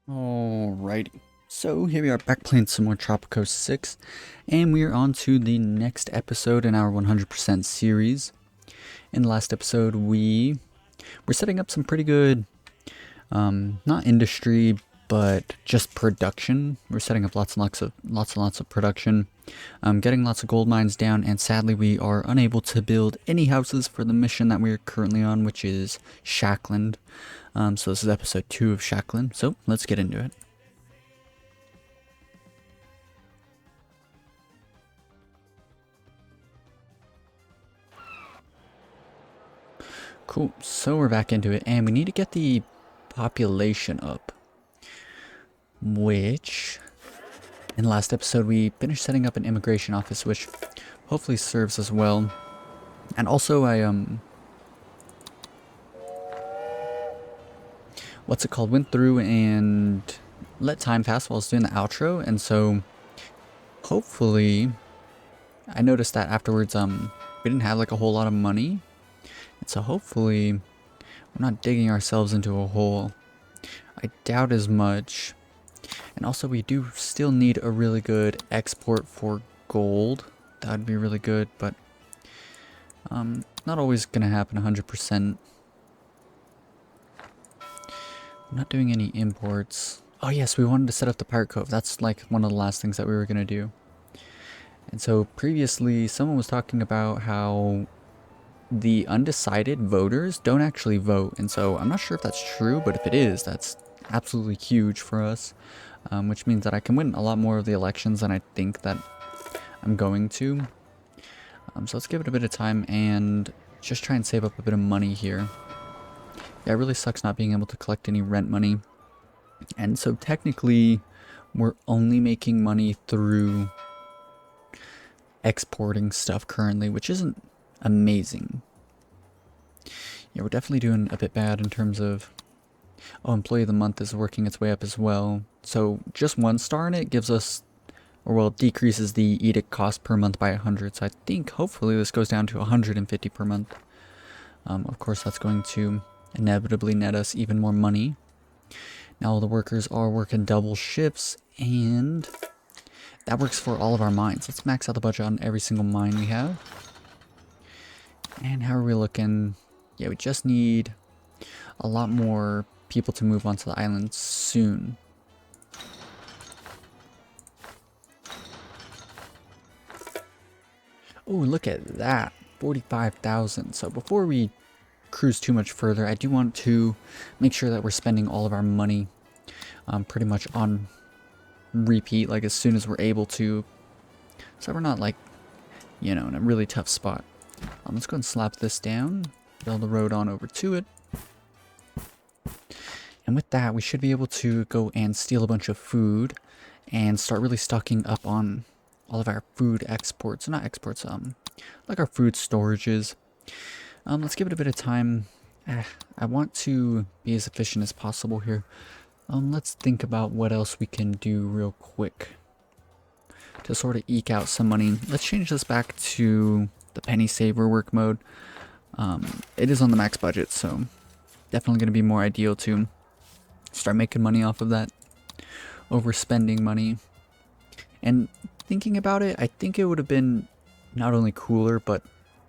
Alrighty, so here we are back playing some more Tropico 6, and we are on to the next episode in our 100% series. In the last episode, we're setting up some pretty good, not industry, but just production. We're setting up lots and lots of production, getting lots of gold mines down, and sadly we are unable to build any houses for the mission that we are currently on, which is Shackland. So this is episode 2 of Shackland, so let's get into it. Cool, so we're back into it, and we need to get the population up, which, in the last episode we finished setting up an immigration office, which hopefully serves us well. And also went through and let time pass while I was doing the outro, and so hopefully I noticed that afterwards we didn't have like a whole lot of money, and so hopefully we're not digging ourselves into a hole. I doubt as much. And also we do still need a really good export for gold. That would be really good, but not always gonna happen 100%. I'm not doing any imports. Oh yes, we wanted to set up the pirate cove. That's like one of the last things that we were gonna do. And so previously someone was talking about how the undecided voters don't actually vote, and so I'm not sure if that's true, but if it is, that's absolutely huge for us, which means that I can win a lot more of the elections than I think that I'm going to. So let's give it a bit of time and just try and save up a bit of money here. Yeah, it really sucks not being able to collect any rent money. And so technically, we're only making money through exporting stuff currently, which isn't amazing. Yeah, we're definitely doing a bit bad in terms of... Oh, employee of the month is working its way up as well. So just 1 star in it gives us, or well, decreases the edict cost per month by 100. So I think hopefully this goes down to 150 per month. Of course, that's going to inevitably net us even more money. Now all the workers are working double shifts, and that works for all of our mines. Let's max out the budget on every single mine we have. And how are we looking? Yeah, we just need a lot more people to move onto the island soon. Oh, look at that. 45,000. So before we cruise too much further, I do want to make sure that we're spending all of our money pretty much on repeat, like as soon as we're able to, so we're not like, you know, in a really tough spot. Let's go and slap this down, build a road on over to it, and with that we should be able to go and steal a bunch of food and start really stocking up on all of our food exports, not exports, like our food storages. Let's give it a bit of time. I want to be as efficient as possible here. Let's think about what else we can do real quick to sort of eke out some money. Let's change this back to the penny saver work mode. It is on the max budget, so definitely going to be more ideal to start making money off of that overspending money. And thinking about it, I think it would have been not only cooler, but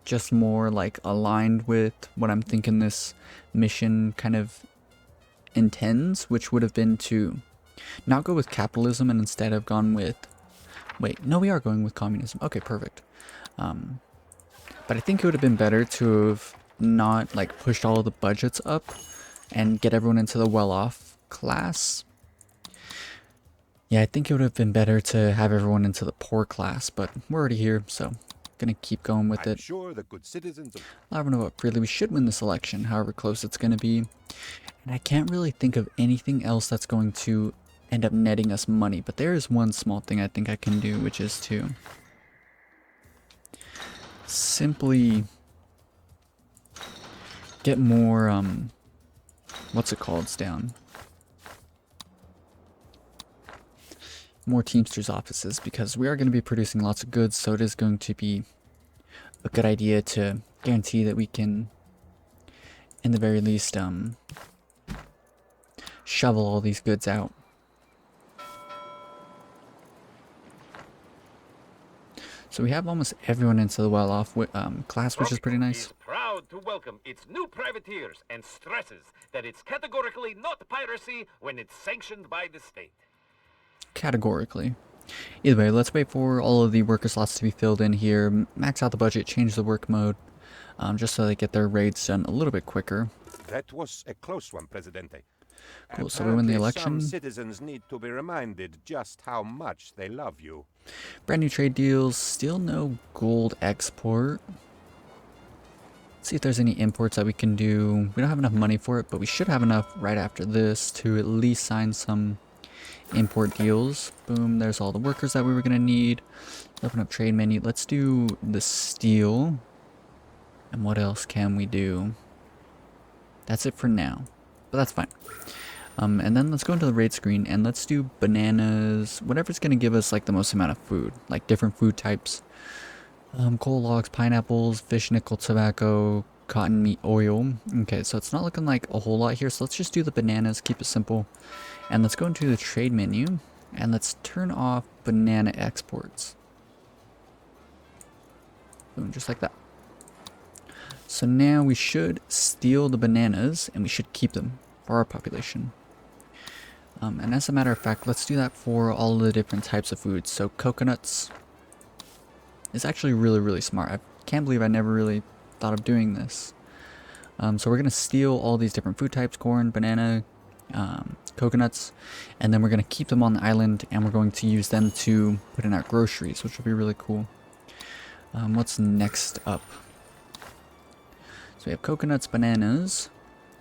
just more like aligned with what I'm thinking this mission kind of intends, which would have been to not go with capitalism and instead have gone with... Wait, no, we are going with communism. Okay, perfect. But I think it would have been better to have not like pushed all of the budgets up and get everyone into the well-off class. Yeah, I think it would have been better to have everyone into the poor class, but we're already here, so gonna keep going with it. Sure the good citizens of Laverne up freely. We should win this election, however close it's gonna be. And I can't really think of anything else that's going to end up netting us money, but there is one small thing I think I can do, which is to simply get more what's it called down, more Teamsters offices, because we are going to be producing lots of goods, so it is going to be a good idea to guarantee that we can, in the very least, shovel all these goods out. So we have almost everyone into the well-off class, which is pretty Tropico nice. is proud to welcome its new privateers and stresses that it's categorically not piracy when it's sanctioned by the state. Categorically. Either way, let's wait for all of the worker slots to be filled in here, max out the budget, change the work mode, just so they get their raids done a little bit quicker. That was a close one, Presidente. Cool, so we win the Apparently, some election. citizens need to be reminded just how much they love you. Brand new trade deals, still no gold export. Let's see if there's any imports that we can do. We don't have enough money for it, but we should have enough right after this to at least sign some import deals. Boom, there's all the workers that we were going to need. Open up trade menu. Let's do the steel. And what else can we do? That's it for now, but that's fine. And then let's go into the raid screen and let's do bananas, whatever's going to give us like the most amount of food, like different food types. Coal logs, pineapples, fish, nickel, tobacco, cotton, meat, oil. Okay, so it's not looking like a whole lot here, so let's just do the bananas, keep it simple. And let's go into the trade menu and let's turn off banana exports. Boom, just like that. So now we should steal the bananas and we should keep them for our population. And as a matter of fact, let's do that for all of the different types of foods. So coconuts is actually really smart. I can't believe I never really thought of doing this. So we're going to steal all these different food types, corn, banana, coconuts, and then we're going to keep them on the island and we're going to use them to put in our groceries, which will be really cool. What's next up? So we have coconuts, bananas,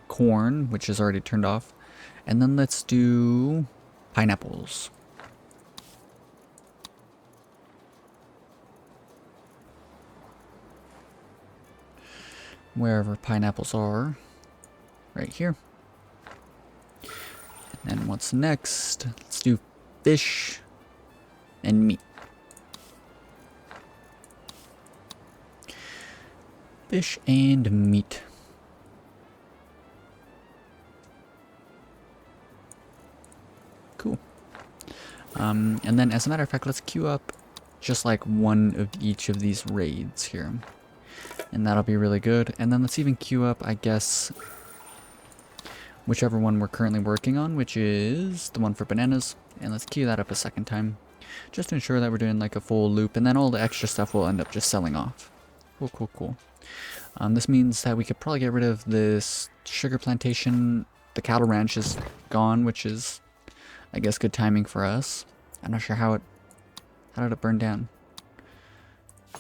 corn, which is already turned off, and then let's do pineapples. Wherever pineapples are, right here. And then what's next? Let's do fish and meat. Fish and meat. Cool. And then as a matter of fact, let's queue up just like one of each of these raids here. And that'll be really good. And then let's even queue up, I guess, whichever one we're currently working on, which is the one for bananas. And let's queue that up a second time, just to ensure that we're doing like a full loop. And then all the extra stuff will end up just selling off. Cool. This means that we could probably get rid of this sugar plantation. The cattle ranch is gone, which is, I guess, good timing for us. I'm not sure how did it burn down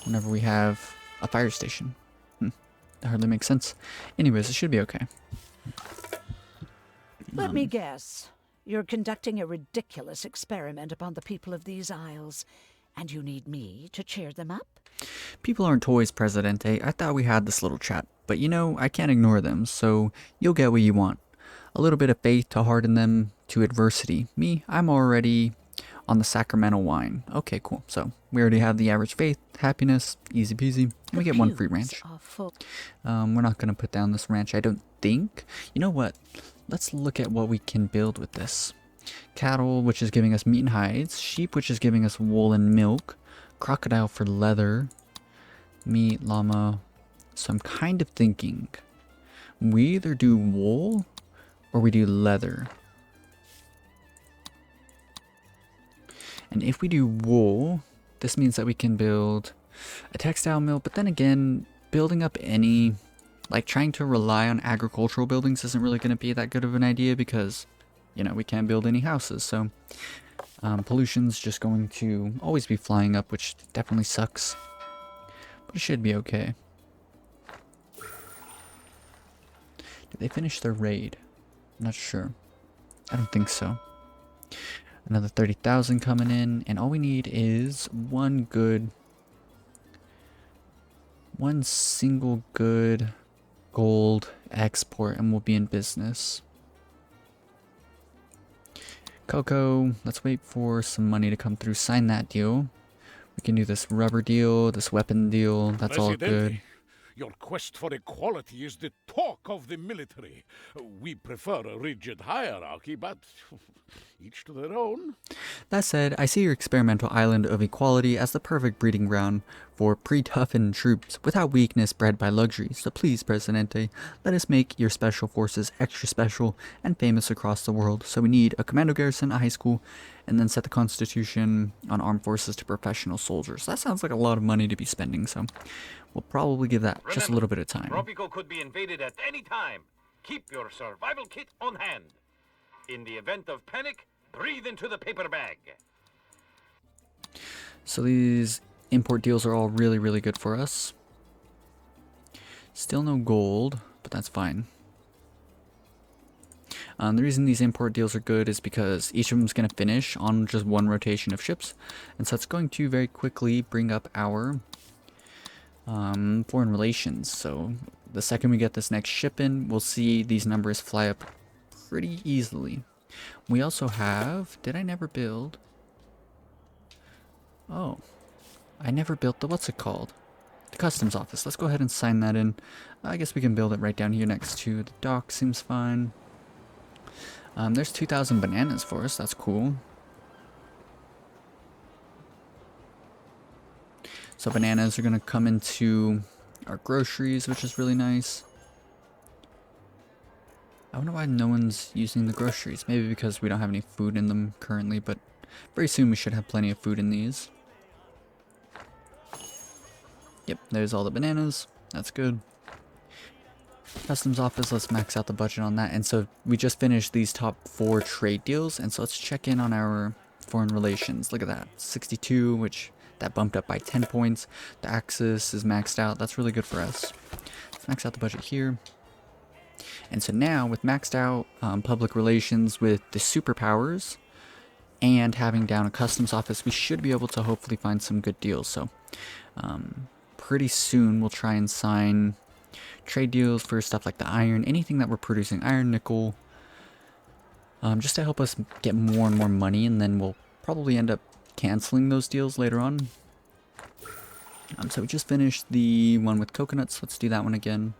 whenever we have a fire station. That hardly makes sense. Anyways, it should be okay. Let me guess. You're conducting a ridiculous experiment upon the people of these isles, and you need me to cheer them up? People aren't toys, Presidente. I thought we had this little chat, but you know, I can't ignore them, so you'll get what you want. A little bit of faith to harden them to adversity. Me, I'm already on the sacramental wine. Okay, cool. So we already have the average faith, happiness, easy peasy, and we get one free ranch. We're not going to put down this ranch, I don't think. You know what? Let's look at what we can build with this. Cattle, which is giving us meat and hides. Sheep, which is giving us wool and milk. Crocodile for leather. Meat, llama. So I'm kind of thinking we either do wool or we do leather. And if we do wool, this means that we can build a textile mill, but then again, building up any, like trying to rely on agricultural buildings isn't really going to be that good of an idea because, you know, we can't build any houses. So pollution's just going to always be flying up, which definitely sucks, but it should be okay. Did they finish their raid? I'm not sure. I don't think so. Another 30,000 coming in, and all we need is one single good gold export, and we'll be in business. Cocoa, let's wait for some money to come through. Sign that deal. We can do this rubber deal, this weapon deal. That's all good. Your quest for equality is the talk of the military. We prefer a rigid hierarchy, but each to their own. That said, I see your experimental island of equality as the perfect breeding ground for pre-toughened troops without weakness bred by luxury. So please, Presidente, let us make your special forces extra special and famous across the world. So we need a commando garrison, a high school, and then set the constitution on armed forces to professional soldiers. That sounds like a lot of money to be spending, so we'll probably give that just a little bit of time. Tropico could be invaded at any time. Keep your survival kit on hand. In the event of panic, breathe into the paper bag. So these import deals are all really, really good for us. Still no gold, but that's fine. The reason these import deals are good is because each of them is going to finish on just one rotation of ships. And so it's going to very quickly bring up our foreign relations. So the second we get this next ship in, we'll see these numbers fly up pretty easily. We also have... Did I never build? Oh. I never built the... What's it called? The customs office. Let's go ahead and sign that in. I guess we can build it right down here next to the dock. Seems fine. There's 2,000 bananas for us. That's cool. So bananas are going to come into our groceries, which is really nice. I wonder why no one's using the groceries. Maybe because we don't have any food in them currently, but very soon we should have plenty of food in these. Yep, there's all the bananas. That's good. Customs office, let's max out the budget on that. And so we just finished these top 4 trade deals, and so let's check in on our foreign relations. Look at that, 62, which that bumped up by 10 points. The axis is maxed out. That's really good for us. Let's max out the budget here. And so now with maxed out public relations with the superpowers and having down a customs office, we should be able to hopefully find some good deals. So pretty soon we'll try and sign trade deals for stuff like the iron, anything that we're producing, iron, nickel, just to help us get more and more money, and then we'll probably end up canceling those deals later on. So we just finished the one with coconuts. Let's do that one again.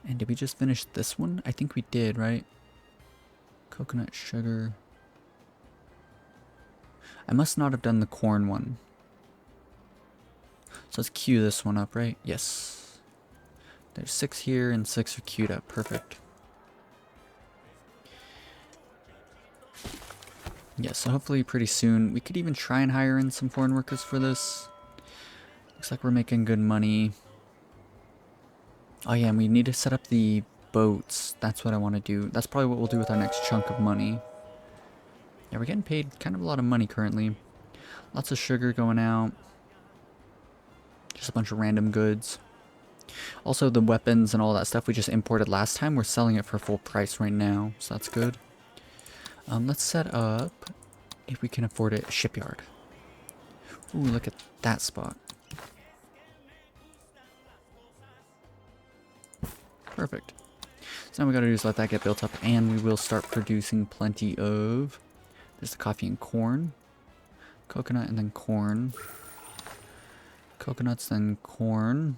And did we just finish this one? I think we did, right? Coconut sugar. I must not have done the corn one. So let's queue this one up, right? Yes. There's 6 here and 6 are queued up. Perfect. Yeah, so hopefully pretty soon we could even try and hire in some foreign workers for this. Looks like we're making good money. Oh yeah, and we need to set up the boats. That's what I want to do. That's probably what we'll do with our next chunk of money. Yeah, we're getting paid kind of a lot of money currently. Lots of sugar going out. Just a bunch of random goods. Also, the weapons and all that stuff we just imported last time, we're selling it for full price right now, so that's good. Let's set up, if we can afford it, a shipyard. Ooh, look at that spot. Perfect. So now we gotta do is let that get built up, and we will start producing plenty of... There's the coffee and corn. Coconut and then corn. Coconuts, then corn.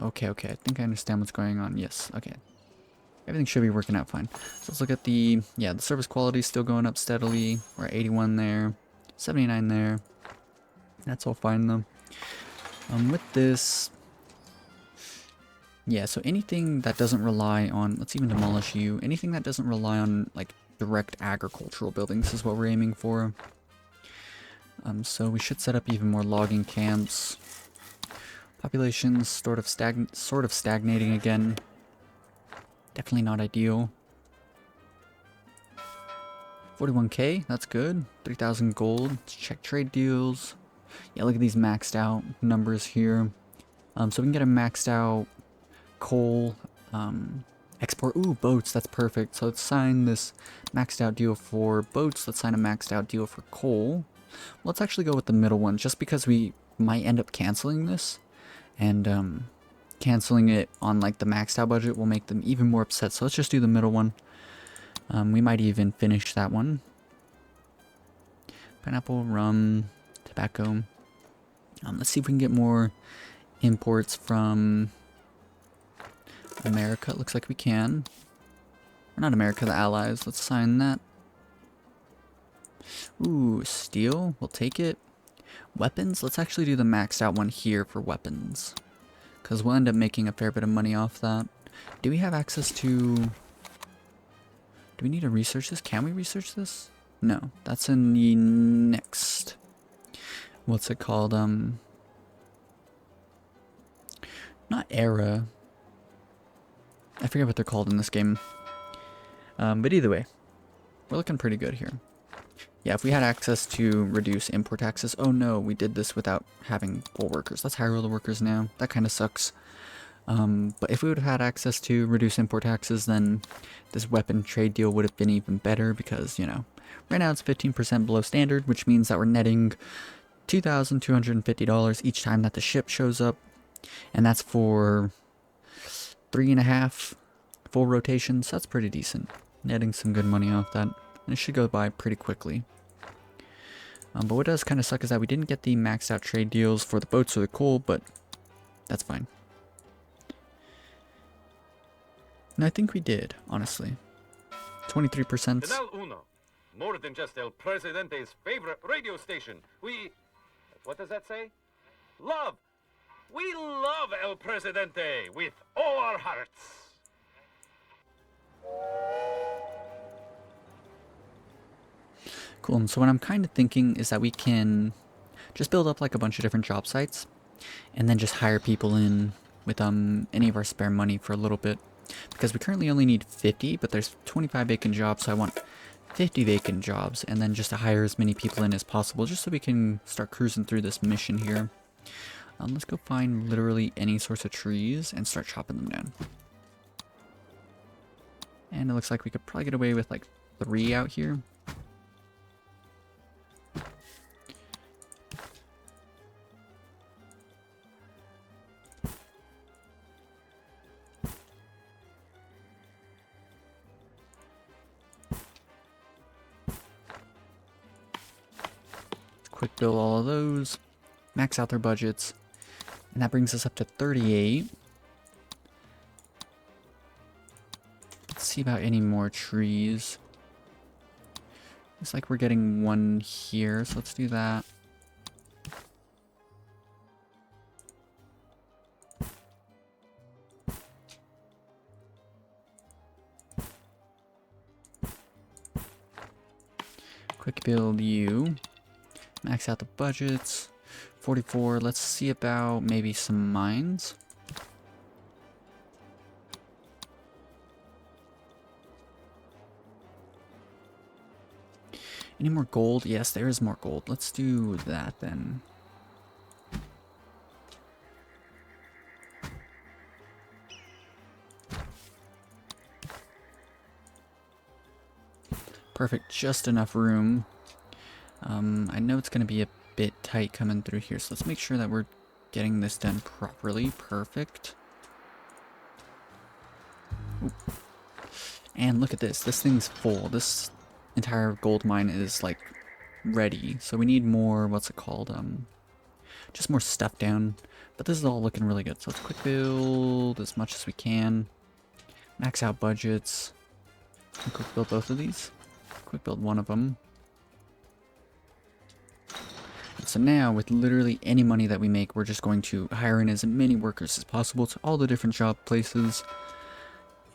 Okay, okay. I think I understand what's going on. Yes, okay. Everything should be working out fine. So let's look at the... Yeah, the service quality is still going up steadily. We're at 81 there. 79 there. That's all fine, though. With this... Yeah, so anything that doesn't rely on... Let's even demolish you. Anything that doesn't rely on, like, direct agricultural buildings is what we're aiming for. So we should set up even more logging camps. Population's sort of stagnating again. Definitely not ideal. 41k, that's good. 3,000 gold. Let's check trade deals. Yeah, look at these maxed out numbers here. So we can get a maxed out coal export. Ooh, boats, that's perfect. So let's sign this maxed out deal for boats. Let's sign a maxed out deal for coal. Let's actually go with the middle one, just because we might end up canceling this. And canceling it on like the maxed out budget will make them even more upset. So let's just do the middle one. We might even finish that one. Pineapple, rum, tobacco. Let's see if we can get more imports from America. It looks like we can. Or not America, the Allies. Let's sign that. Ooh, steel. We'll take it. Weapons. Let's actually do the maxed out one here for weapons. Because we'll end up making a fair bit of money off that. Do we have access to... Do we need to research this? Can we research this? No. That's in the next... What's it called? Not era. I forget what they're called in this game. But either way, we're looking pretty good here. Yeah, if we had access to reduce import taxes... Oh no, we did this without having all workers. Let's hire all the workers now. That kind of sucks. But if we would have had access to reduce import taxes, then this weapon trade deal would have been even better because, you know, right now it's 15% below standard, which means that we're netting $2,250 each time that the ship shows up. And that's for 3.5 full rotations. That's pretty decent. Netting some good money off that. And it should go by pretty quickly. But what does kind of suck is that we didn't get the maxed out trade deals for the boats or the coal, but that's fine. And I think we did, honestly. 23%. Canal Uno. More than just El Presidente's favorite radio station. We... What does that say? Love. We love El Presidente with all our hearts. Cool, and so what I'm kind of thinking is that we can just build up like a bunch of different job sites and then just hire people in with any of our spare money for a little bit. Because we currently only need 50, but there's 25 vacant jobs, so I want 50 vacant jobs, and then just to hire as many people in as possible, just so we can start cruising through this mission here. Let's go find literally any sorts of trees and start chopping them down. And it looks like we could probably get away with like 3 out here. Quick build all of those, max out their budgets, and that brings us up to 38. Let's see about any more trees. Looks like we're getting one here, so let's do that. Quick build you. Max out the budgets. 44. Let's see about maybe some mines. Any more gold? Yes, there is more gold. Let's do that then. Perfect. Just enough room. I know it's going to be a bit tight coming through here, so let's make sure that we're getting this done properly. Perfect. Ooh. And look at this. This thing's full. This entire gold mine is, like, ready. So we need more, what's it called? Just more stuff down. But this is all looking really good. So let's quick build as much as we can. Max out budgets. Quick build both of these. Quick build one of them. So now, with literally any money that we make, we're just going to hire in as many workers as possible to all the different job places.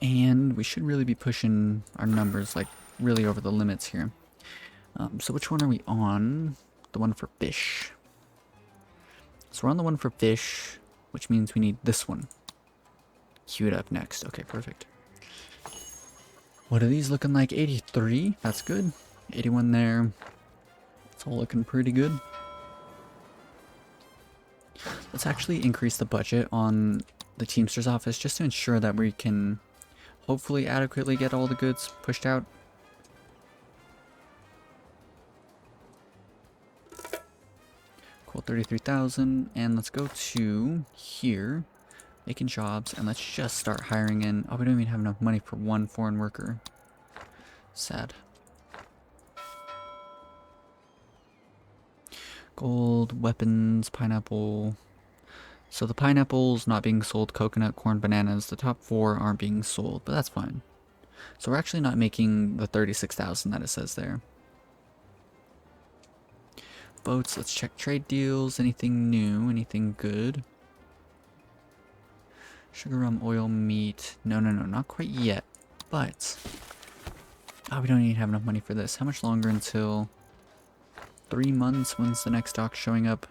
And we should really be pushing our numbers, like, really over the limits here. So which one are we on? The one for fish. So we're on the one for fish, which means we need this one queued up next. Okay, perfect. What are these looking like? 83? That's good. 81 there. It's all looking pretty good. Let's actually increase the budget on the Teamster's office just to ensure that we can hopefully adequately get all the goods pushed out. Cool, 33,000. And let's go to here, making jobs, and let's just start hiring in. Oh, we don't even have enough money for one foreign worker. Sad. Gold, weapons, pineapple. So the pineapple's not being sold, coconut, corn, bananas. The top 4 aren't being sold, but that's fine. So we're actually not making the 36,000 that it says there. Boats, let's check trade deals. Anything new? Anything good? Sugar, rum, oil, meat. No, not quite yet. But, we don't even have enough money for this. How much longer until 3 months? When's the next dock showing up?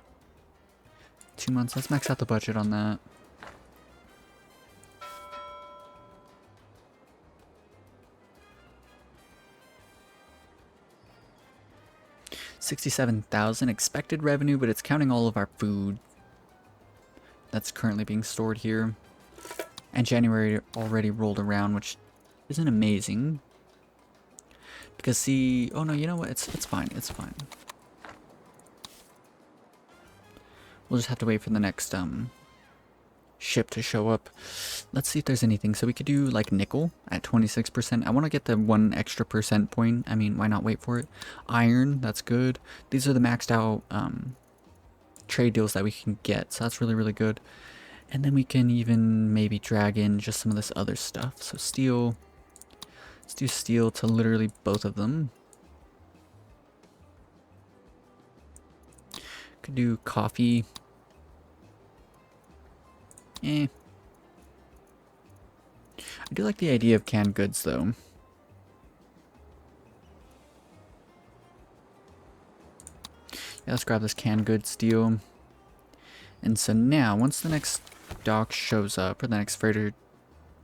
2 months. Let's max out the budget on that. $67,000 expected revenue, but it's counting all of our food that's currently being stored here. And January already rolled around, which isn't amazing. Because see, oh no, you know what? It's fine. It's fine. We'll just have to wait for the next ship to show up. Let's see if there's anything. So we could do like nickel at 26%. I want to get the 1 extra percent point. I mean, why not wait for it? Iron, that's good. These are the maxed out trade deals that we can get. So that's really, really good. And then we can even maybe drag in just some of this other stuff. So steel. Let's do steel to literally both of them. Could do coffee. I do like the idea of canned goods, though. Yeah, let's grab this canned goods deal. And so now, once the next dock shows up, or the next freighter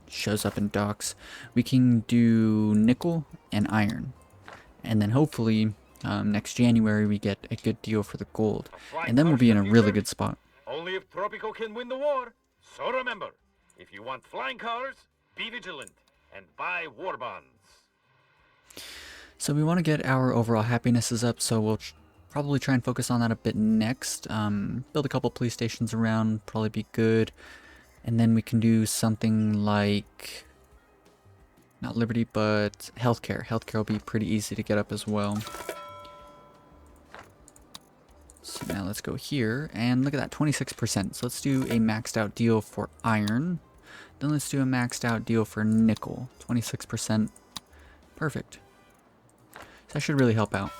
shows up in docks, we can do nickel and iron. And then hopefully, next January, we get a good deal for the gold. And then we'll be in a really good spot. Only if Tropico can win the war. So remember, if you want flying cars, be vigilant and buy war bonds. So we want to get our overall happinesses up, so we'll probably try and focus on that a bit next. Build a couple police stations around, probably be good. And then we can do something like, not liberty, but healthcare. Healthcare will be pretty easy to get up as well. So now let's go here, and look at that, 26%. So let's do a maxed out deal for iron. Then let's do a maxed out deal for nickel. 26%. Perfect. So that should really help out.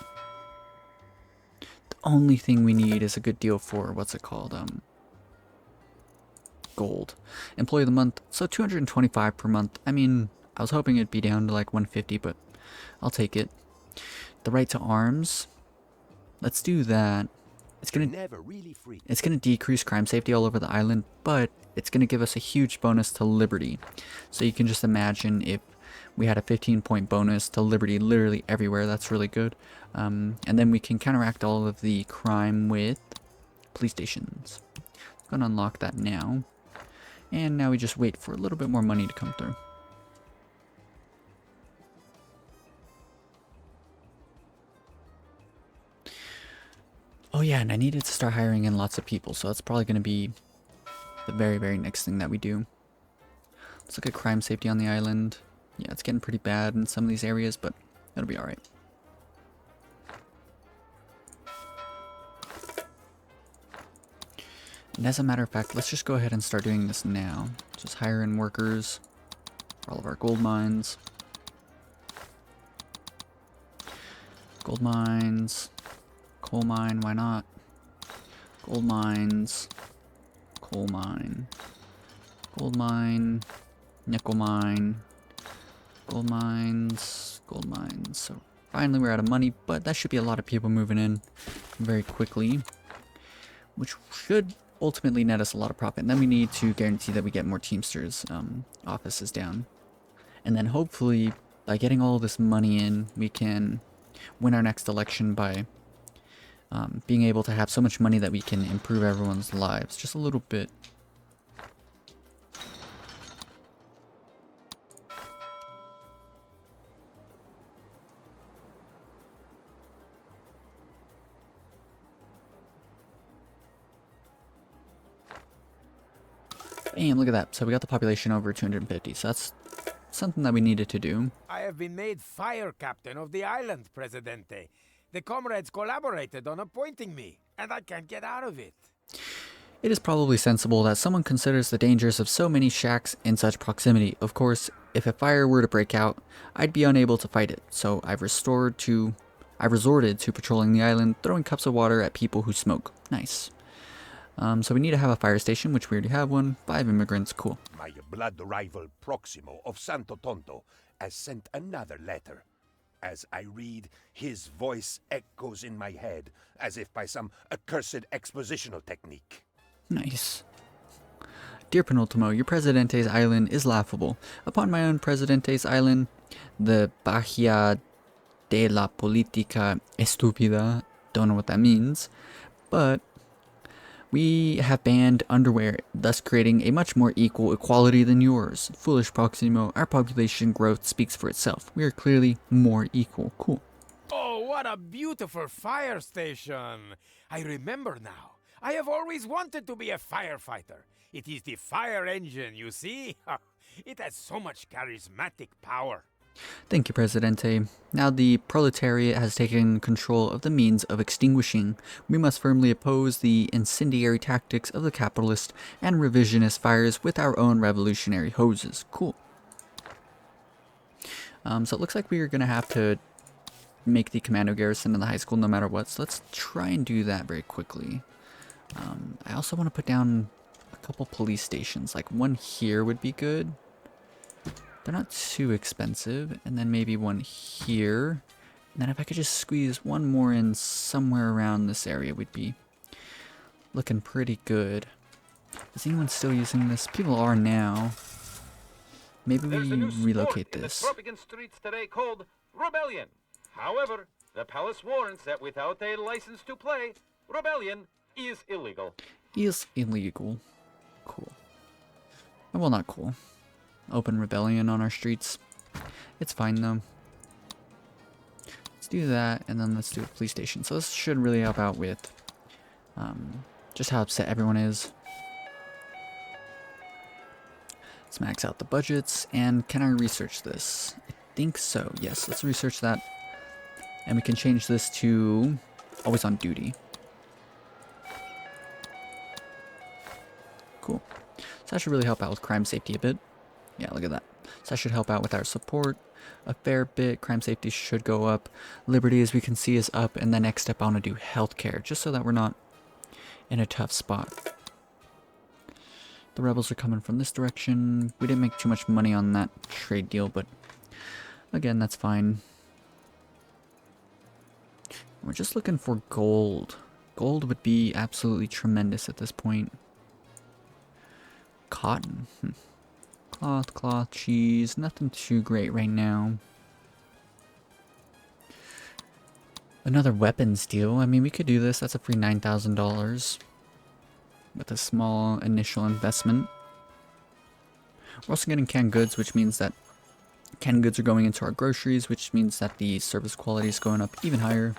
The only thing we need is a good deal for, what's it called? Gold. Employee of the month, so 225 per month. I mean, I was hoping it'd be down to like 150, but I'll take it. The right to arms. Let's do that. It's gonna decrease crime safety all over the island, but it's gonna give us a huge bonus to liberty. So you can just imagine if we had a 15-point bonus to liberty literally everywhere. That's really good. And then we can counteract all of the crime with police stations. I'm gonna unlock that now. And now we just wait for a little bit more money to come through. Oh yeah, and I needed to start hiring in lots of people, so that's probably going to be the very, very next thing that we do. Let's look at crime safety on the island. Yeah, it's getting pretty bad in some of these areas, but it'll be alright. And as a matter of fact, let's just go ahead and start doing this now. Just hire in workers for all of our gold mines. Gold mines. Coal mine, why not? Gold mines. Coal mine. Gold mine. Nickel mine. Gold mines. Gold mines. So finally we're out of money, but that should be a lot of people moving in very quickly, which should ultimately net us a lot of profit. And then we need to guarantee that we get more Teamsters offices down. And then hopefully by getting all this money in, we can win our next election by being able to have so much money that we can improve everyone's lives just a little bit. Bam, look at that. So we got the population over 250, so that's something that we needed to do. I have been made fire captain of the island, Presidente. The comrades collaborated on appointing me. and I can't get out of it. It is probably sensible that someone considers the dangers of so many shacks in such proximity. Of course, if a fire were to break out, I'd be unable to fight it, so I've resorted to patrolling the island, throwing cups of water at people who smoke. Nice. So we need to have a fire station, which we already have one. 5 immigrants, cool. My blood rival Proximo of Santo Tonto has sent another letter. As I read, his voice echoes in my head, as if by some accursed expositional technique. Nice. Dear Penultimo, your Presidente's island is laughable. Upon my own Presidente's island, the Bahia de la Política Estúpida, don't know what that means, but we have banned underwear, thus creating a much more equal equality than yours. Foolish Proximo, our population growth speaks for itself. We are clearly more equal. Cool. Oh, what a beautiful fire station! I remember now. I have always wanted to be a firefighter. It is the fire engine, you see? It has so much charismatic power. Thank you, Presidente. Now the proletariat has taken control of the means of extinguishing. We must firmly oppose the incendiary tactics of the capitalist and revisionist fires with our own revolutionary hoses. Cool. So it looks like we are going to have to make the commando garrison in the high school no matter what. So let's try and do that very quickly. I also want to put down a couple police stations. Like one here would be good. They're not too expensive. And then maybe one here. And then if I could just squeeze one more in somewhere around this area, we'd be looking pretty good. Is anyone still using this? People are now. Maybe we There's a new relocate sport this. in the Tropican streets today called rebellion. However, the palace warns that without a license to play, rebellion is illegal. Is illegal. Cool. Well, not cool. Open rebellion on our streets. It's fine though. Let's do that, and then let's do a police station. So this should really help out with just how upset everyone is. Let's max out the budgets, and can I research this? I think so. Yes, let's research that. And we can change this to always on duty. Cool. So that should really help out with crime safety a bit. Yeah, look at that. So that should help out with our support a fair bit. Crime safety should go up. Liberty, as we can see, is up. And the next step, I want to do healthcare, just so that we're not in a tough spot. The rebels are coming from this direction. We didn't make too much money on that trade deal, but again, that's fine. We're just looking for gold. Gold would be absolutely tremendous at this point. Cotton. Cloth, cheese. Nothing too great right now. Another weapons deal. I mean, we could do this. That's a free $9,000 with a small initial investment. We're also getting canned goods, which means that canned goods are going into our groceries, which means that the service quality is going up even higher.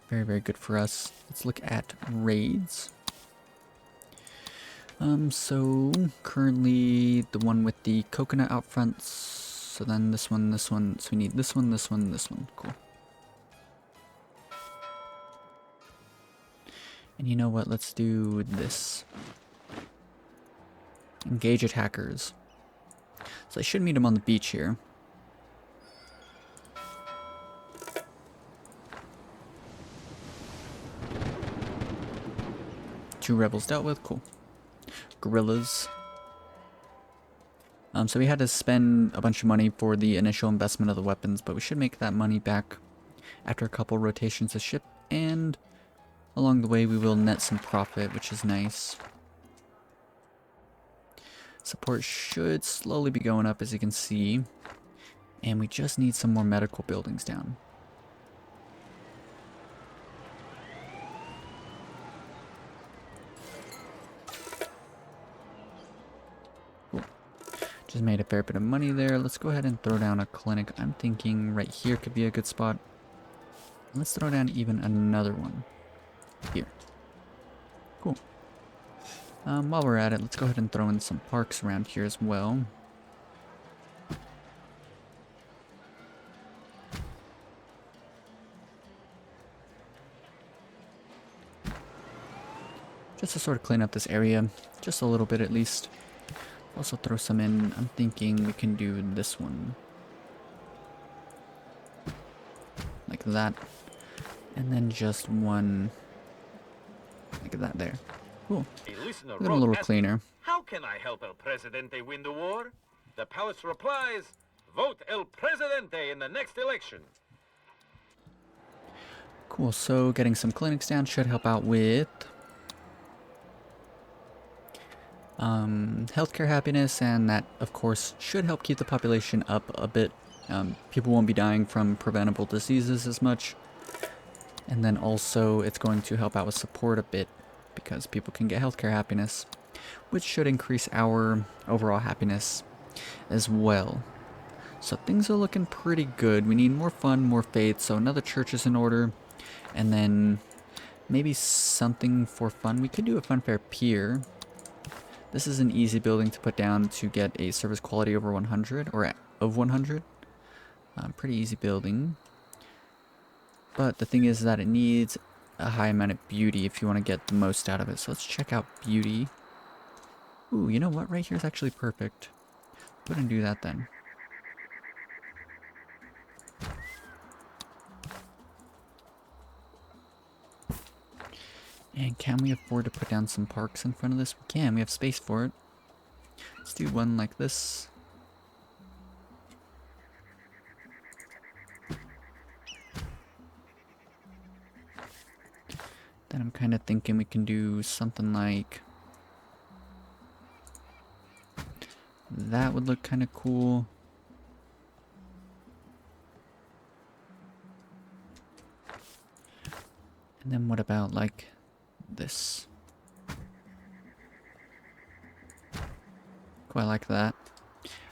Very, very good for us. Let's look at raids. So currently the one with the coconut out front. So then this one. So we need this one. Cool. And you know what? Let's do this. Engage attackers. So I should meet them on the beach here. Two rebels dealt with. Cool. Guerrillas. So we had to spend a bunch of money for the initial investment of the weapons, but we should make that money back after a couple rotations of ship, and along the way we will net some profit, which is nice. Support should slowly be going up, as you can see, and we just need some more medical buildings down. Just made a fair bit of money there. Let's go ahead and throw down a clinic. I'm thinking right here could be a good spot. Let's throw down even another one here. Cool. While we're at it, let's go ahead and throw in some parks around here as well. just to sort of clean up this area, just a little bit at least. Also throw some in. I'm thinking we can do this one. Like that. And then just one like that there. Cool. A listener Get a wrote little asking, cleaner. how can I help El Presidente win the war? The palace replies, vote El Presidente in the next election. Cool, so getting some clinics down should help out with healthcare happiness, and that of course should help keep the population up a bit. People won't be dying from preventable diseases as much. And then also it's going to help out with support a bit because people can get healthcare happiness, which should increase our overall happiness as well. So things are looking pretty good. We need more fun, more faith, so another church is in order. And then maybe something for fun. We could do a fun fair pier. This is an easy building to put down to get a service quality over 100 or of 100. Pretty easy building. But the thing is that it needs a high amount of beauty if you want to get the most out of it. So let's check out beauty. Ooh, you know what? Right here is actually perfect. Go ahead and do that then. And can we afford to put down some parks in front of this? We can. We have space for it. Let's do one like this. Then I'm kind of thinking we can do something like that would look kind of cool. And then what about like this? Quite like that.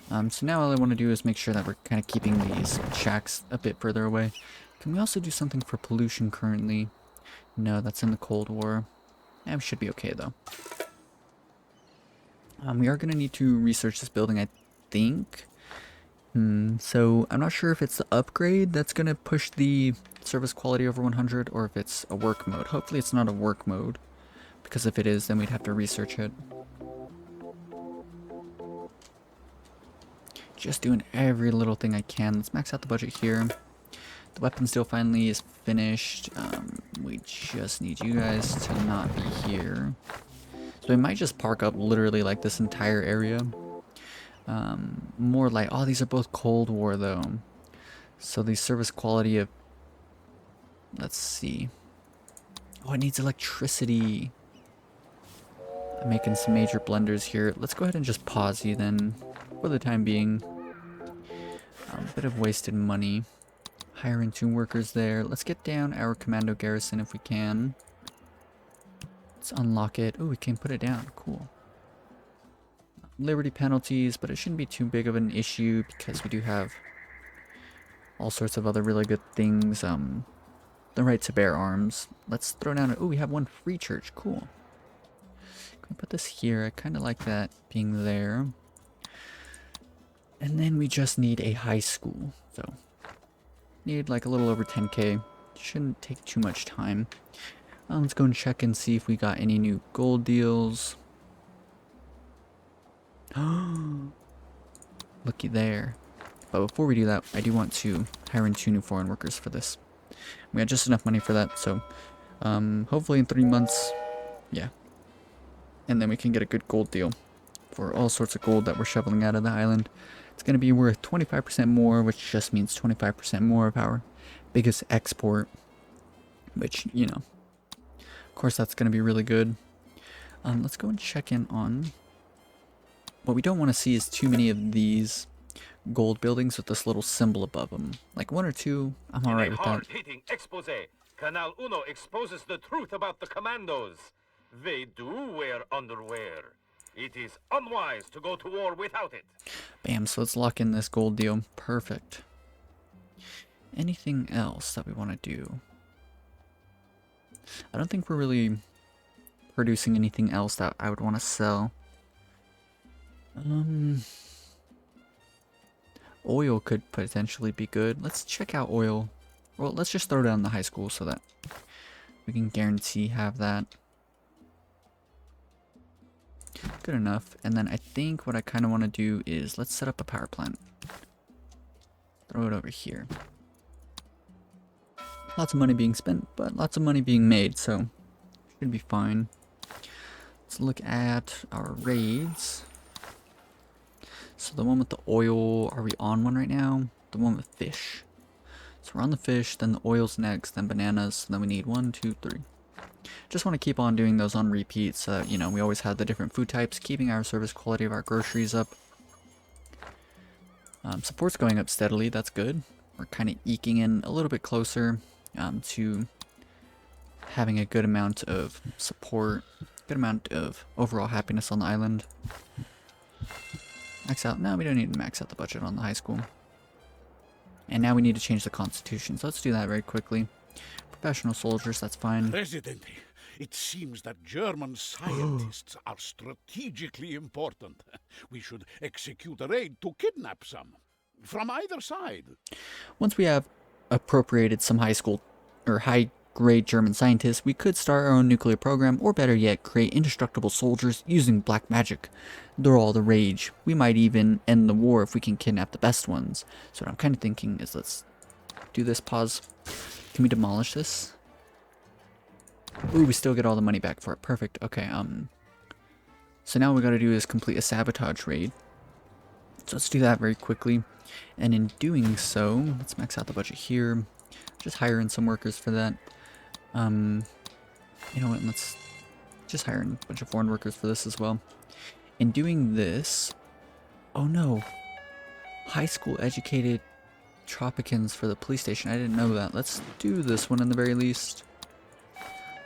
So now all I want to do is make sure that we're kind of keeping these shacks a bit further away. Can we also do something for pollution currently? No, that's in the Cold War. We should be okay though. We are going to need to research this building, I think. So I'm not sure if it's the upgrade that's going to push the service quality over 100 or if it's a work mode. Hopefully it's not a work mode, because if it is, then we'd have to research it. Just doing every little thing I can. Let's max out the budget here. The weapons deal finally is finished. We just need you guys to not be here. So we might just park up literally like this entire area. More like, oh, these are both Cold War though. So the service quality of, let's see. Oh, it needs electricity. I'm making some major blunders here. Let's go ahead and just pause you then for the time being. A bit of wasted money. Hiring 2 workers there. Let's get down our commando garrison if we can. Let's unlock it. Oh, we can put it down. Cool. Liberty penalties, but it shouldn't be too big of an issue because we do have all sorts of other really good things. The right to bear arms. Let's throw down. Oh, we have 1 free church. Cool. Can we put this here? I kind of like that being there. And then we just need a high school. So need like a little over 10k. Shouldn't take too much time. Let's go and check and see if we got any new gold deals. Looky there. But before we do that, I do want to hire in 2 new foreign workers for this. We had just enough money for that, so hopefully in 3 months, yeah. And then we can get a good gold deal for all sorts of gold that we're shoveling out of the island. It's going to be worth 25% more, which just means 25% more of our biggest export. Which, you know, of course that's going to be really good. Let's go and check in on... What we don't want to see is too many of these gold buildings with this little symbol above them. Like 1 or 2, I'm alright with that. In a hard-hitting expose, Canal Uno exposes the truth about the commandos. They do wear underwear. It is unwise to go to war without it. Bam, so let's lock in this gold deal. Perfect. Anything else that we want to do? I don't think we're really producing anything else that I would want to sell. Oil could potentially be good. Let's check out oil. Well, let's just throw down the high school so that we can guarantee have that. Good enough. And then I think what I kind of want to do is let's set up a power plant. Throw it over here. Lots of money being spent, but lots of money being made, so should be fine. Let's look at our raids. So the one with the oil, are we on one right now? The one with fish. So we're on the fish, then the oil's next, then bananas, and then we need 1, 2, 3. Just want to keep on doing those on repeat so that, you know, we always have the different food types, keeping our service quality of our groceries up. Support's going up steadily, that's good. We're kind of eking in a little bit closer to having a good amount of support, good amount of overall happiness on the island. Max out, no, we don't need to max out the budget on the high school. And now we need to change the constitution, so let's do that very quickly. Professional soldiers, that's fine. Presidente, it seems that German scientists are strategically important. We should execute a raid to kidnap some. From either side. Once we have appropriated some high school or high grade German scientists, we could start our own nuclear program, or better yet, create indestructible soldiers using black magic. They're all the rage. We might even end the war if we can kidnap the best ones. So what I'm kind of thinking is let's do this, pause. Can we demolish this? Ooh, we still get all the money back for it. Perfect. Okay, so now what we gotta do is complete a sabotage raid. So let's do that very quickly. And in doing so, let's max out the budget here. Just hire in some workers for that. You know what, let's just hire in a bunch of foreign workers for this as well. In doing this, oh no, high school educated Tropicans for the police station. I didn't know that. Let's do this one in the very least.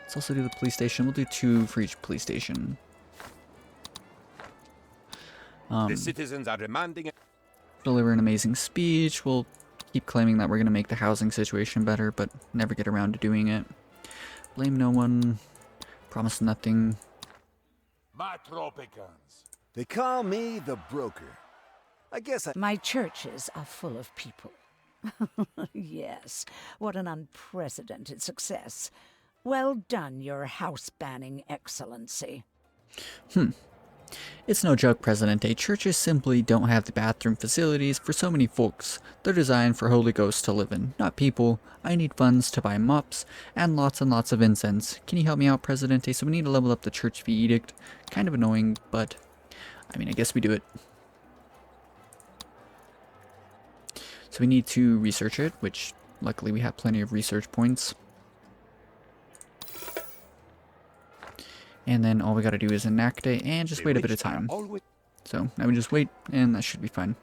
Let's also do the police station. We'll do 2 for each police station. The citizens are demanding... Deliver an amazing speech. We'll keep claiming that we're going to make the housing situation better, but never get around to doing it. Blame no one. Promise nothing. My Tropicans. They call me the broker. I guess I... My churches are full of people. Yes, what an unprecedented success. Well done, Your House-Banning Excellency. It's no joke, Presidente. Churches simply don't have the bathroom facilities for so many folks. They're designed for Holy Ghosts to live in, not people. I need funds to buy mops and lots of incense. Can you help me out, Presidente? So we need to level up the church fee edict. Kind of annoying, but I mean, I guess we do it. So we need to research it, which luckily we have plenty of research points. And then all we gotta do is enact it and just wait a bit of time. So now we just wait and that should be fine.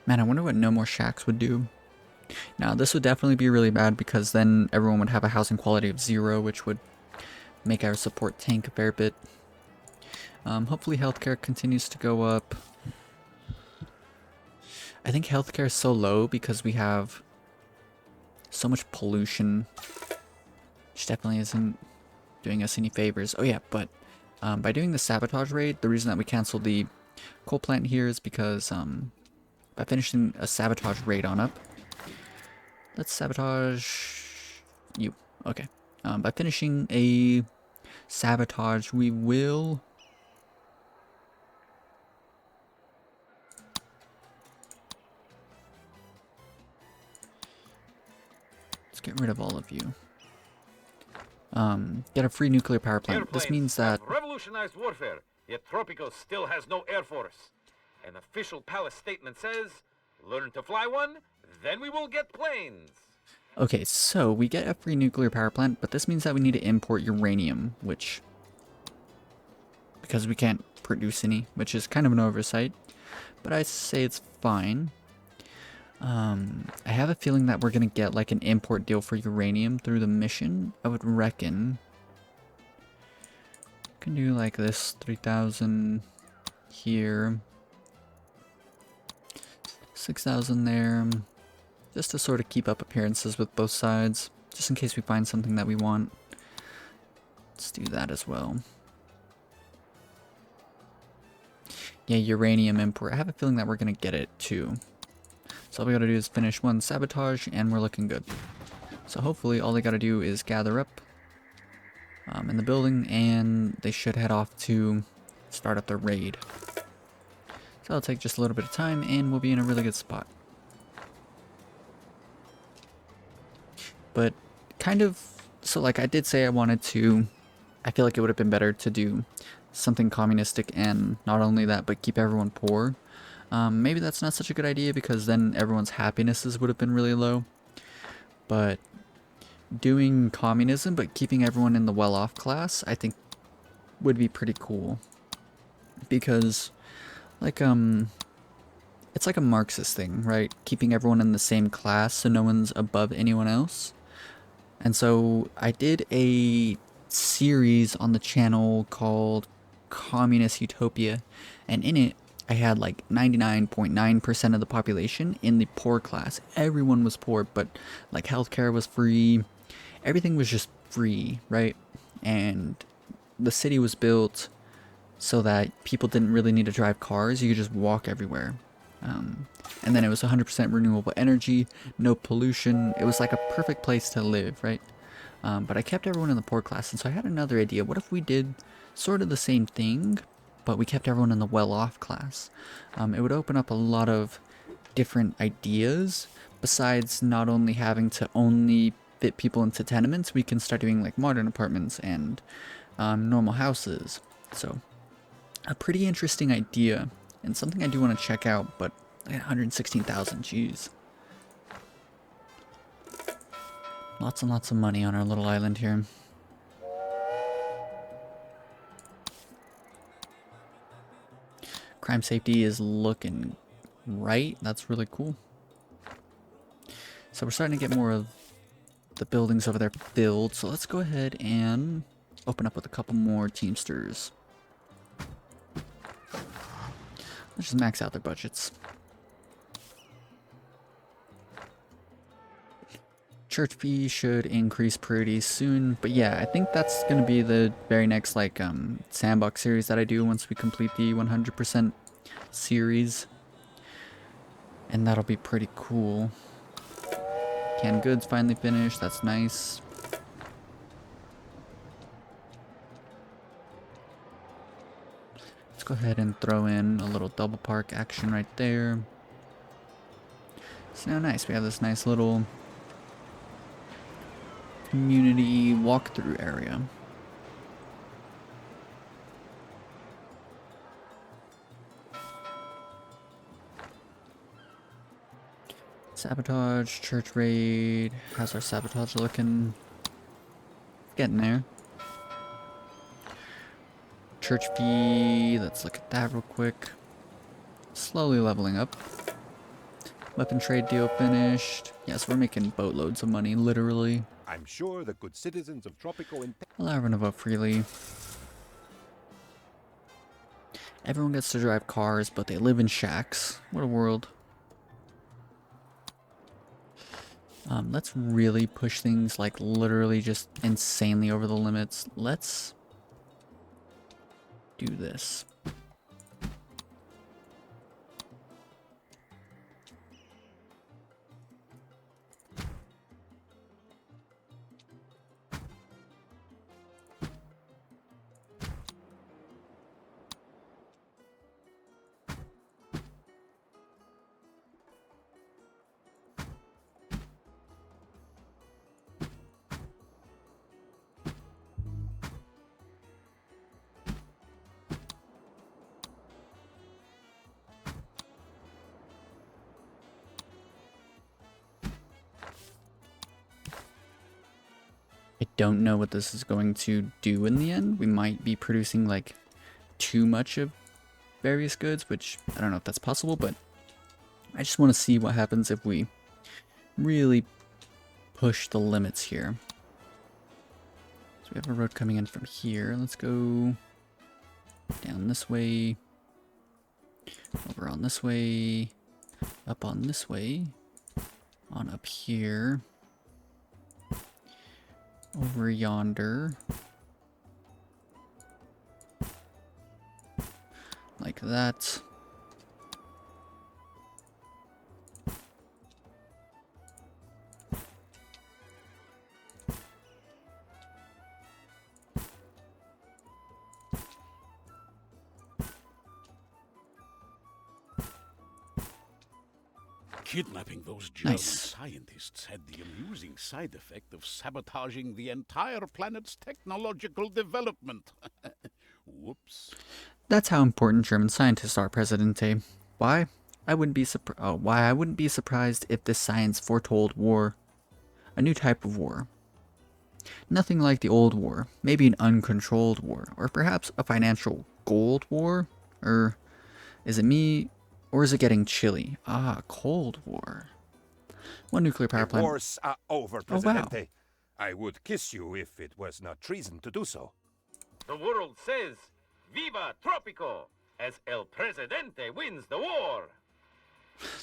Man, I wonder what no more shacks would do. Now this would definitely be really bad because then everyone would have a housing quality of 0, which would make our support tank a fair bit. Hopefully healthcare continues to go up. I think healthcare is so low because we have so much pollution, which definitely isn't doing us any favors. Oh yeah, but by doing the sabotage raid, the reason that we canceled the coal plant here is because by finishing a sabotage raid on up, let's sabotage you. Okay, by finishing a sabotage, we will get rid of all of you. Get a free nuclear power plant. This means that... have revolutionized warfare, yet Tropico still has no air force. An official palace statement says, learn to fly one, then we will get planes. Okay, so we get a free nuclear power plant, but this means that we need to import uranium, which... because we can't produce any, which is kind of an oversight. But I say it's fine. I have a feeling that we're going to get like an import deal for uranium through the mission. I would reckon. Can do like this, 3,000 here. 6,000 there. Just to sort of keep up appearances with both sides. Just in case we find something that we want. Let's do that as well. Yeah, uranium import. I have a feeling that we're going to get it too. So all we gotta do is finish one sabotage and we're looking good. So hopefully all they gotta do is gather up. in the building, and they should head off to start up their raid. So it'll take just a little bit of time, and we'll be in a really good spot. But kind of, so like I did say I wanted to, I feel like it would have been better to do something communistic, and not only that, but keep everyone poor. Maybe that's not such a good idea, because then everyone's happinesses would have been really low. But doing communism but keeping everyone in the well-off class, I think would be pretty cool. Because like it's like a Marxist thing, right? Keeping everyone in the same class so no one's above anyone else. And so I did a series on the channel called Communist Utopia, and in it I had like 99.9% of the population in the poor class. Everyone was poor, but like healthcare was free. Everything was just free, right? And the city was built so that people didn't really need to drive cars. You could just walk everywhere. And then it was 100% renewable energy, no pollution. It was like a perfect place to live, right? But I kept everyone in the poor class, and so I had another idea. What if we did sort of the same thing, but we kept everyone in the well-off class? It would open up a lot of different ideas. Besides not only having to only fit people into tenements, we can start doing like modern apartments and normal houses. So a pretty interesting idea, and something I do want to check out, but 116,000, jeez. Lots and lots of money on our little island here. Crime safety is looking right. That's really cool. So we're starting to get more of the buildings over there filled. So let's go ahead and open up with a couple more Teamsters. Let's just max out their budgets. Church fee should increase pretty soon, but yeah, I think that's gonna be the very next like sandbox series that I do once we complete the 100% series, and that'll be pretty cool. Canned goods finally finished. That's nice. Let's go ahead and throw in a little double park action right there. So now nice, we have this nice little community walkthrough area. Sabotage, church raid. How's our sabotage looking? Getting there. Church fee, let's look at that real quick. Slowly leveling up. Weapon trade deal finished. Yes, we're making boatloads of money, literally. I'm sure the good citizens of Tropico and Allow everyone to vote freely. Everyone gets to drive cars, but they live in shacks. What a world. Let's really push things like literally just insanely over the limits. Let's do this. I don't know what this is going to do in the end. We might be producing like too much of various goods, which I don't know if that's possible, but I just want to see what happens if we really push the limits here. So we have a road coming in from here. Let's go down this way, over on this way, up on this way, on up here, over yonder, like that. Kidnapping those German Nice. scientists had the amusing side effect of sabotaging the entire planet's technological development. Whoops. That's how important German scientists are, Presidente. Why? Why I wouldn't be surprised if this science foretold war. A new type of war. Nothing like the old war. Maybe an uncontrolled war. Or perhaps a financial gold war? Or is it me? Or is it getting chilly? Ah, Cold War. One nuclear power The plant. wars are over, Oh, wow. Presidente. I would kiss you if it was not treason to do so. The world says, Viva Tropico, as El Presidente wins the war.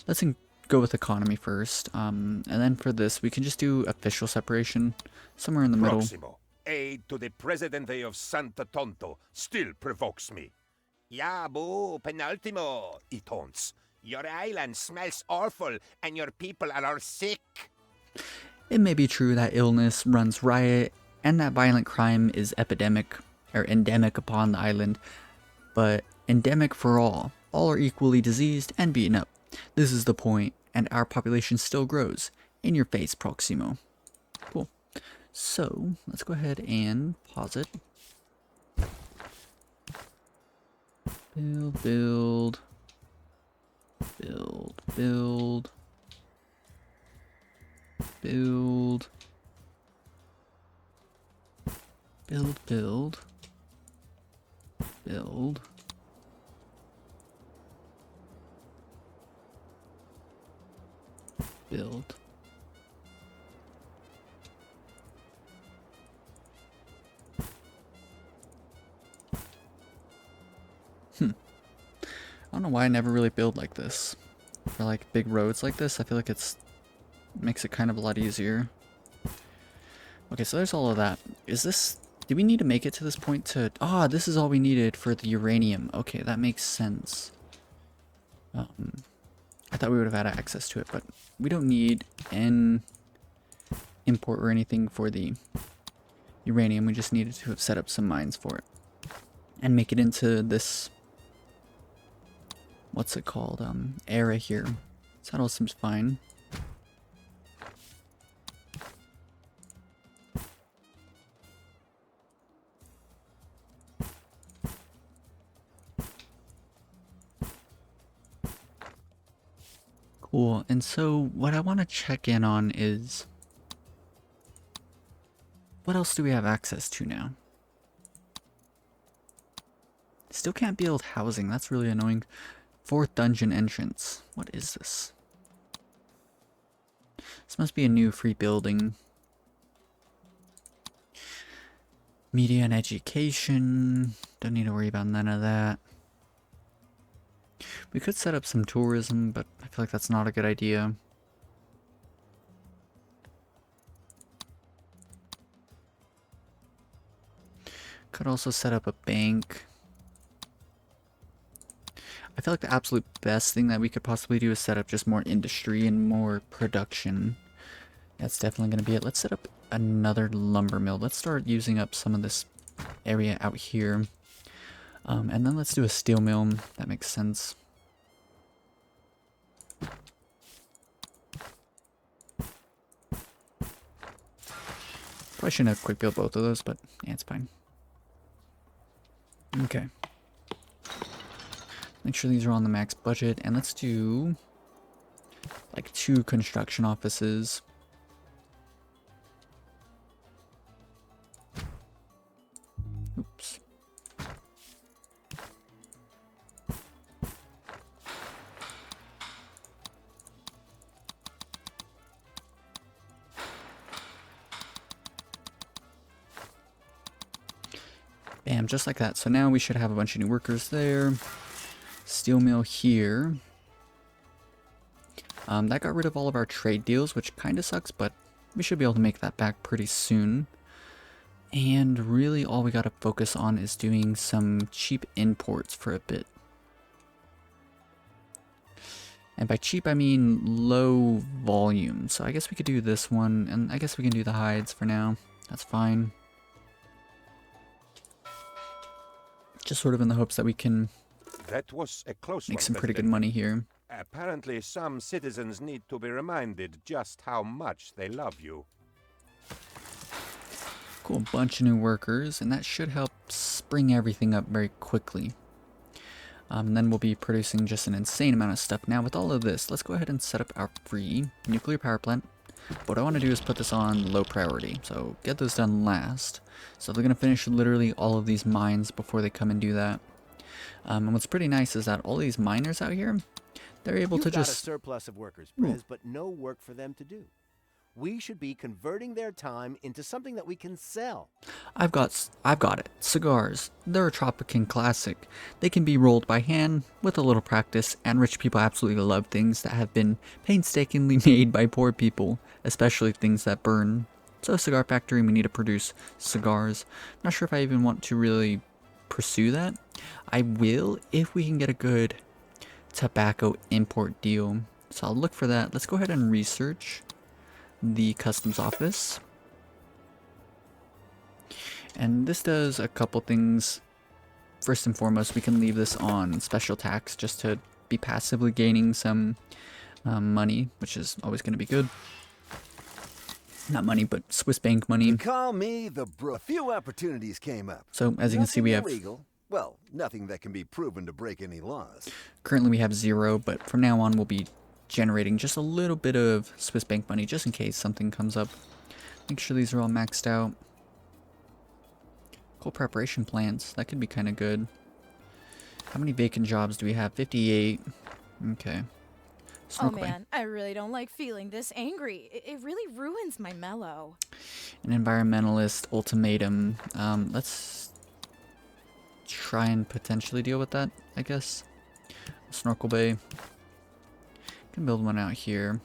Let's go with economy first. And then for this, we can just do official separation. Somewhere in the middle. Proximo, aid to the Presidente of Santo Tonto still provokes me. Ya boo, penultimo, it haunts. Your island smells awful, and your people are all sick. It may be true that illness runs riot and that violent crime is endemic upon the island, but endemic for all. All are equally diseased and beaten up. This is the point, and our population still grows. In your face, Proximo. Cool. So, let's go ahead and pause it. Build, build. Build, build. Build. Build, build. Build. Build. I don't know why I never really build like this. For like big roads like this, I feel like makes it kind of a lot easier. Okay, so there's all of that. Do we need to make it to this point to... Ah, this is all we needed for the uranium. Okay, that makes sense. I thought we would have had access to it, but we don't need an import or anything for the uranium. We just needed to have set up some mines for it. And make it into this... What's it called? Era here. So that all seems fine. Cool, and so what I want to check in on is... What else do we have access to now? Still can't build housing, that's really annoying. Fourth dungeon entrance. What is this? This must be a new free building. Media and education. Don't need to worry about none of that. We could set up some tourism, but I feel like that's not a good idea. Could also set up a bank. I feel like the absolute best thing that we could possibly do is set up just more industry and more production. That's definitely going to be it. Let's set up another lumber mill. Let's start using up some of this area out here. And then let's do a steel mill. That makes sense. Probably shouldn't have quick built both of those, but yeah, it's fine. Okay. Make sure these are on the max budget, and let's do like 2 construction offices. Oops. Bam, just like that. So now we should have a bunch of new workers there. Steel mill here. That got rid of all of our trade deals, which kind of sucks, but we should be able to make that back pretty soon. And really all we got to focus on is doing some cheap imports for a bit. And by cheap, I mean low volume. So I guess we could do this one, and I guess we can do the hides for now. That's fine. Just sort of in the hopes that we can That was a close make one, some pretty good Presidente. money here. Apparently, some citizens need to be reminded just how much they love you. Cool, bunch of new workers, and that should help spring everything up very quickly. And then we'll be producing just an insane amount of stuff. Now, with all of this, let's go ahead and set up our free nuclear power plant. What I want to do is put this on low priority, so get those done last. So they're going to finish literally all of these mines before they come and do that. And what's pretty nice is that all these miners out here, they're able to You've got a just... surplus of workers, Prez, but no work for them to do. We should be converting their time into something that we can sell. I've got it. Cigars. They're a Tropican classic. They can be rolled by hand with a little practice, and rich people absolutely love things that have been painstakingly made by poor people, especially things that burn. So, cigar factory, we need to produce cigars. Not sure if I even want to really pursue that. I will if we can get a good tobacco import deal. So I'll look for that. Let's go ahead and research the customs office. And this does a couple things. First and foremost, we can leave this on special tax just to be passively gaining some money, which is always going to be good. Not money, but Swiss bank money. You call me the bro. A few opportunities came up. So as you can see, we have illegal. Well, nothing that can be proven to break any laws. currently we have 0, but from now on we'll be generating just a little bit of Swiss bank money just in case something comes up. Make sure these are all maxed out. Coal preparation plants, that could be kind of good. How many vacant jobs do we have? 58. Okay. Oh Snorkel Bay. man, I really don't like feeling this angry. It really ruins my mellow. An environmentalist ultimatum. Let's try and potentially deal with that, I guess. Snorkel Bay. Can build one out here.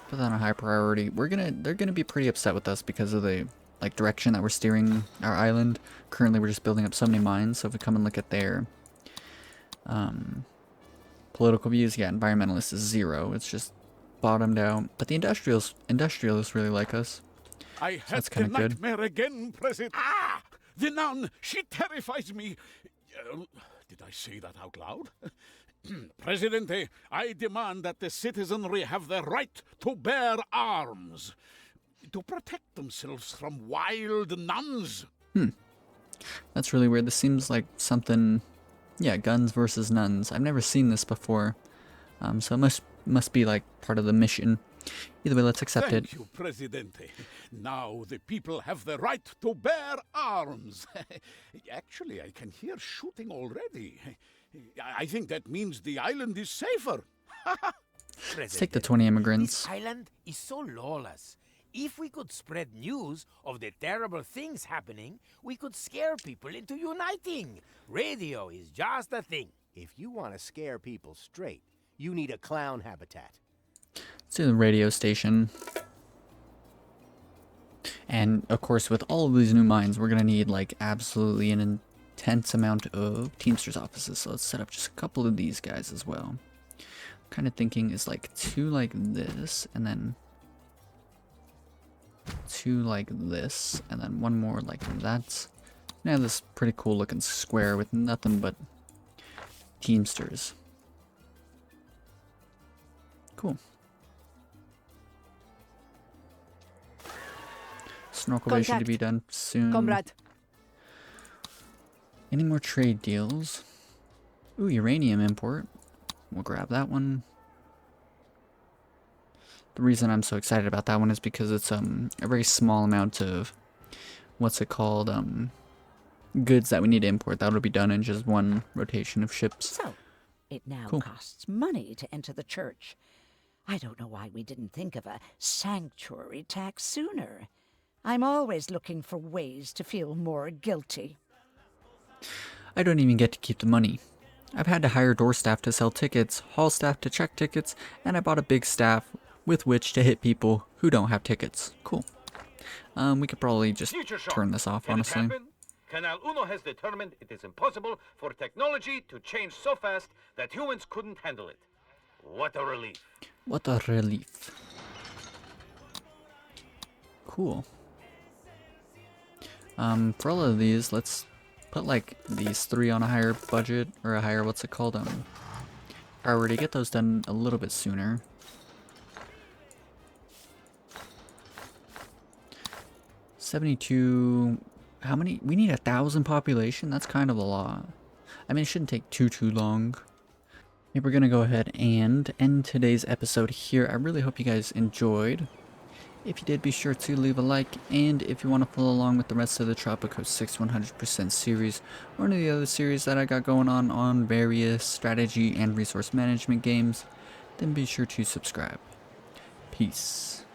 Put that on a high priority. They're gonna be pretty upset with us because of the direction that we're steering our island. Currently we're just building up so many mines, so if we come and look at their political views, yeah, environmentalist is 0. It's just bottomed out. But the industrialists really like us. I So had that's the kinda good. nightmare again, President. Ah! The nun! She terrifies me! Did I say that out loud? Presidente, I demand that the citizenry have the right to bear arms. To protect themselves from wild nuns. That's really weird. This seems like something... Yeah, guns versus nuns. I've never seen this before. So it must be like part of the mission. Either way, let's accept it. Thank you, Presidente. Now the people have the right to bear arms. Actually, I can hear shooting already. I think that means the island is safer. Let's take the 20 immigrants. This island is so lawless. If we could spread news of the terrible things happening, we could scare people into uniting. Radio is just a thing. If you want to scare people straight, you need a clown habitat. Let's do the radio station. And of course, with all of these new mines, we're gonna need absolutely an intense amount of Teamsters offices. So let's set up just a couple of these guys as well. Kind of thinking is 2 like this, and then 2 like this, and then 1 more like that. Now this pretty cool looking square with nothing but Teamsters. Cool. Snorkel Bay should be done soon. Comrade. Any more trade deals? Ooh, uranium import. We'll grab that one. The reason I'm so excited about that one is because it's a very small amount of what's it called goods that we need to import. That'll be done in just 1 rotation of ships. So, it now Cool. costs money to enter the church. I don't know why we didn't think of a sanctuary tax sooner. I'm always looking for ways to feel more guilty. I don't even get to keep the money. I've had to hire door staff to sell tickets, hall staff to check tickets, and I bought a big staff with which to hit people who don't have tickets. Cool. We could probably just Future shock. turn this off, Can it honestly. happen? Canal Uno has determined it is impossible for technology to change so fast that humans couldn't handle it. What a relief. What a relief. Cool. For all of these, let's put these 3 on a higher budget, or a higher, what's it called, priority. Get those done a little bit sooner. $72. How many? We need 1,000 population? That's kind of a lot. I mean, it shouldn't take too long. Okay, we're gonna go ahead and end today's episode here. I really hope you guys enjoyed. If you did, be sure to leave a like, and if you want to follow along with the rest of the Tropico 6 100% series, or any of the other series that I got going on various strategy and resource management games, then be sure to subscribe. Peace.